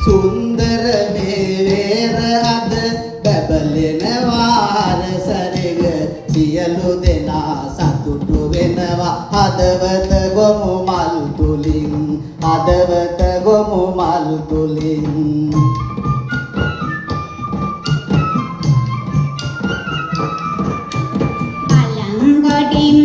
සුන්දර මේවේර අද බැබලෙනවා රසරෙග සියලු දෙනා සතුටු වෙනවා හදවත ගොමු මල් තුලින් හදවත ගොමු මල් තුලින් බලංගොඩින්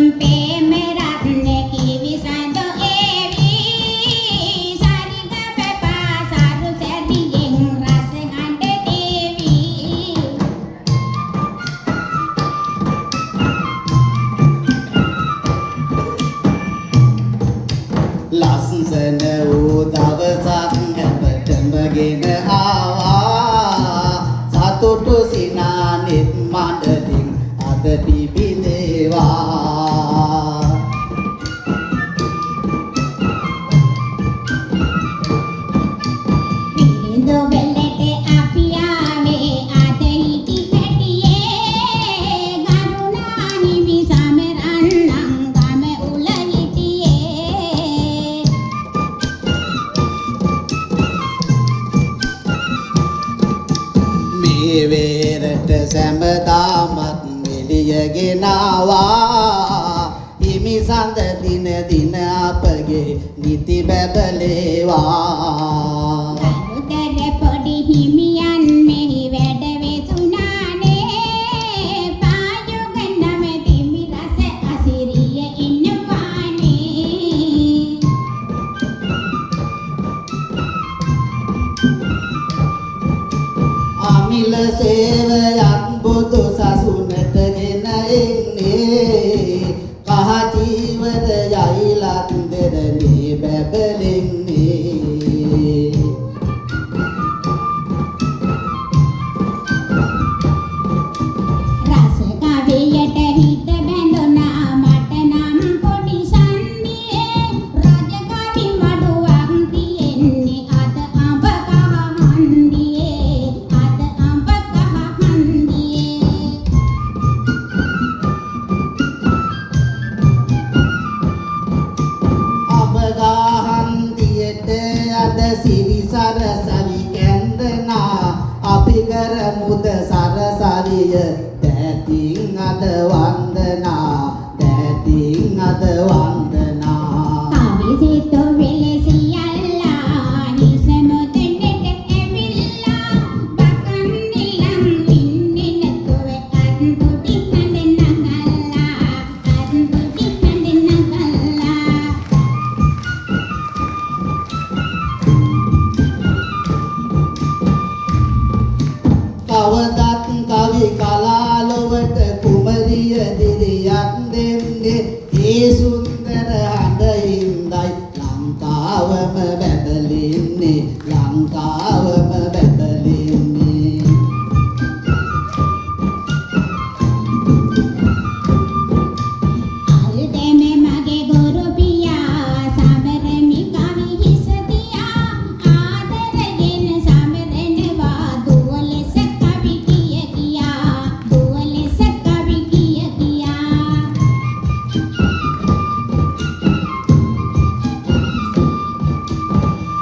ලස්සන වූ දවසක් අපටම ගෙන ආවා සතුටු සිනානෙත් මඩලින් අද පිබිදේවා පිළිඳු වෙලට අපි ආවේ අද හිටි හැටියේ ගරුණා හිමි සමරන්නම් ගම උල හිටියේ මේ වේරට සැමදාමත් එළියගෙන ආවා හිමි සඳ දින දින අපගේ නිති බැබලේවා ගරුතර පොඩි හිමියන් මෙහි වැඩ වෙතුනානේ පායුගනම තිමි රස අසිරිය ඉන්නවානේ අමිල සේවයක් බුදු සසුනට ගෙන එන්නේ කහ ජීවර යයිලත් දෙරනේ බැබලෙන්නේ රස කවියට හිත බැඳුනා මට නම් පොඩි සන්නියේ රජ කවි මඩුවක් තියෙන්නේ අද අඹ කහ හන්දියේ අද අඹ කහ හන්දියේ අබගහන්දියට අද සිරිසර සවි කැන්දනා අපි කරමුද සරසරිය දැතින් අද වන්දනා දැතින් අද වන්දනා කවි සිතු විලසියල්ලා නිසමුදෙට ඇවිල්ලා බකන් නිලම් ඉන්නේ නැතුව අන්තුටි කඳ නගල්ලා අන්තුටි කඳ නගල්ලා කවදත් කවි කලාලොවට කුමරිය දිරියක් දෙන්නේ ඒ සුන්දර හඬින්දයි ලංකාවම බැබලෙන්නේ ලංකාවම බැබලෙන්නේ අල්දෙම මගේ ගුරු පියා සමරමි කවි හිසතියා ආදරගෙන සමරනවා දුවලෙස කවි කිය කියා දුවලෙස කවි කිය කියා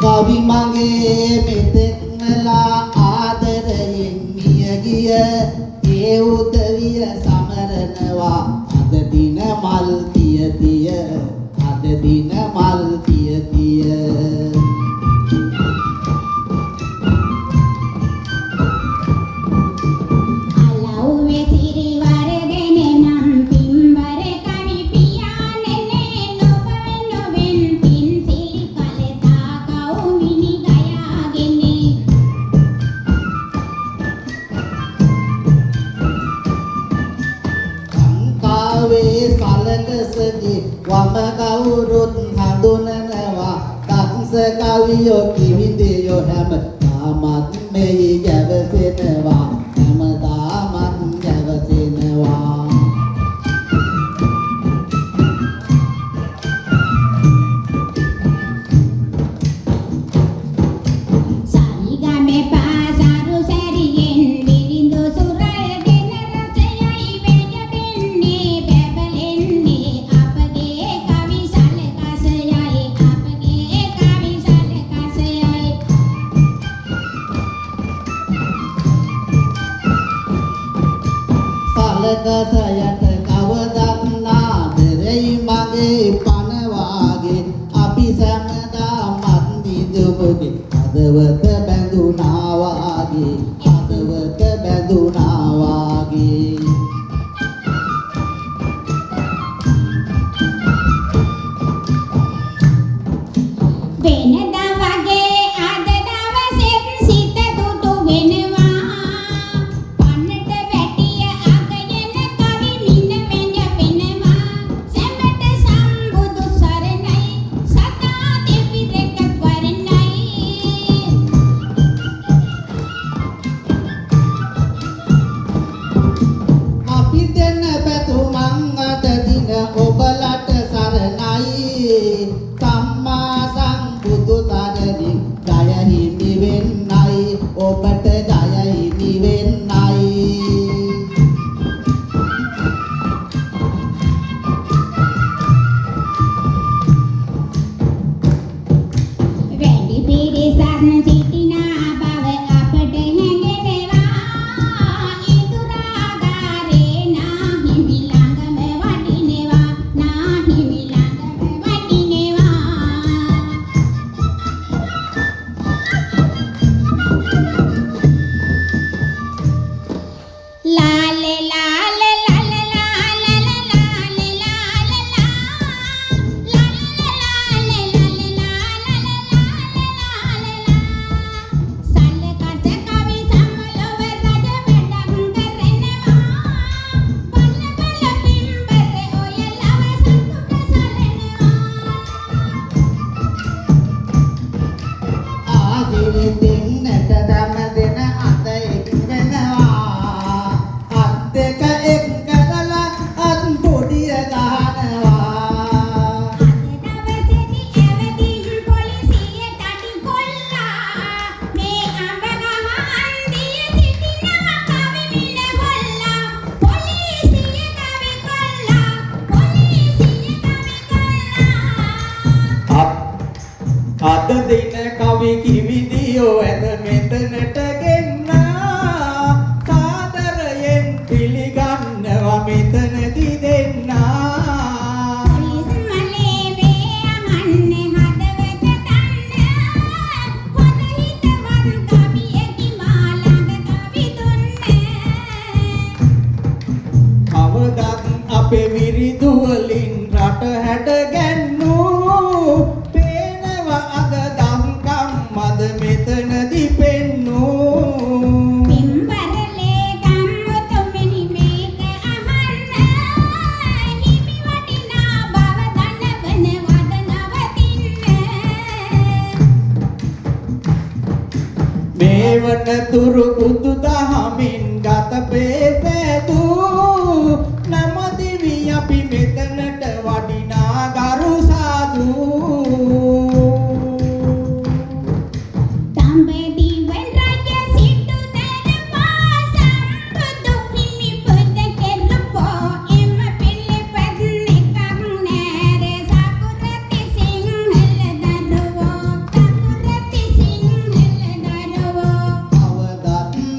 කවි මගේ මෙතෙක් වෙලා ආදරයෙන් මිය ගිය ඒ උදවිය සමරනවා අද දින මල් තිය තිය අද දින මල් තිය තිය අලව්වේ සිරි වරගෙන නම් පින්බර කවි පියාණනේ නොවෙන් පින් සිලි කලතා කවුමිනි ගයාගෙන ලංකාවේ සලකසදී වම කවුරුත් හඳුනනවා තක්ස කවියෝ කිවිදයෝ හැම තාමත් මෙහි ගැවසෙනවා හැම තාමත් ගැවසෙනවා සලකසයට කවදත් නාදරෙයි මගේ පනවාගේ අපි සැමදා මන්දිදුමගේ හදවත බැඳුනාවාගේ හදවත බැඳුනාවාගේ වෙනදා වගේ අද දවසෙත් සිත දුටු වෙනවා පන්නට වැටිය අගයන කවි මින මෙන්න වෙනවා සැමට සම්බුදු සරණයි සදා දෙවිරක වරණයි අපි දෙන්න පැතුමන් අද දින ඔබලට සරණයි සම්මා සම්බුදු සරණින් ජය හිමි වෙන්නයි ඔබට ජය හිමි වෙන්නයි වැඩි පිරිසක් සිටිනා බව අපට හැඟෙනවා ඉදුරාගාරේ නා හිමි ළඟම වඩිනවා නා හිමි ළඟම වඩිනවා ලාලේ ලාලේ ලාලේ ලාලේ ලාලේ ලාලේ ලාලේ සල්ලකස කවි සම්මලව රජ වැඩම් කරනවා බල බල පිම්බරේ ඔය ලව සතුට සලනවා ආදිරිතින් නැට දම දෙන අත එක් වෙනවා අත් දෙක එක් කරලා අත් පොඩිය ගහනවා අද දවසේදී ඇවදින් පොලිසිය තටි කොල්ලා මේ අඹ ගහ අන්දිය සිටිනවා කවි මිල හොල්ලා පොලිසිය කවි කොල්ලා පොලිසිය කවි කොල්ලා අද දින කවි කිවිදියෝ ඇත මෙතනට ගෙන්නා සාදරයෙන් පිළිගන්නවා මෙතනදි දෙන්නා පොලිස් මලේ වේ අහන්නේ හදවත දන්න හොඳ හිතවත් කවියකි මා ළඟ කවි දුන්නේ කවදත් අපේ විරිදු වලින් රට හැට ගැන්නූ පේනවා අද දම්කම් මද මෙතනදි පෙන්නූ පිම්බරලේ ගම්මුතුමනි මේක අහන්න හිමි වටිනා බව දනවන වද නවතින්න මේ වන තුරු බුදු දහමින් ගත පෙසැදූ නමදිවි අපි මෙතනට වඩිනා ගරු සාදු තඹදිවන් රජ සිටු දරවා සම්බුදු හිමි පුද කෙරුවා එම පිළිපැත් එකක් නෑර සකුරති සිංහල දරුවෝ සකුරති සිංහල දරුවෝ අවදත්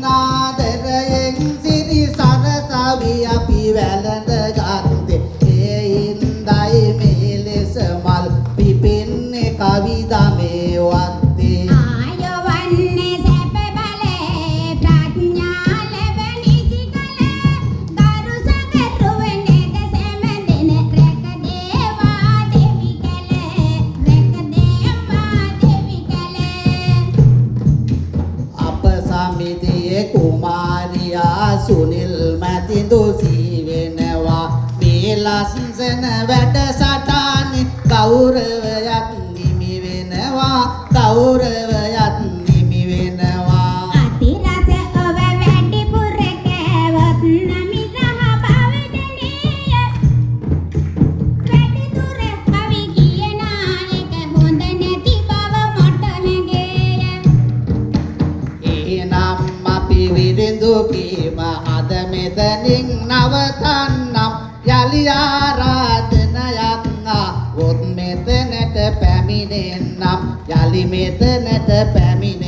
නාදරයෙන් සිරි සරසවි අපි වැළඳ ගත්තේ ඒ හින්දයි මේ ලෙස මල් පිපෙන්නේ කවිදමේ වත්තේ ආයවන්නේ සැප බලේ ප්‍රඥා ලැබෙනිසි කලේ ගරු සගරුවනේද සැමදෙන රැක දේවා දෙවි කලේ රැක දේවා දෙවි කලේ අප සමිතියේ කුමාරියා සුනිල් මැතිදු සීවෙනවා මේ ලස්සන වැඩසටහනේ ගෞරවයක් නිමි වෙනවා ගෞරවයක් නිමි වෙනවා අතිරස ඔබ වැඩිපුර කෑවොත් නමිරහ බවදනීය වැඩිදුර කවි කියන එක හොඳ නැති බව මට හැඟේය එහෙනම් අපි විරිඳු කීම අද මෙතනින් නවතන්නම් යලි ආරාධනයක් ආවොත් මෙතනට පැමිණෙන්නම් යලි මෙතනට පැමිණ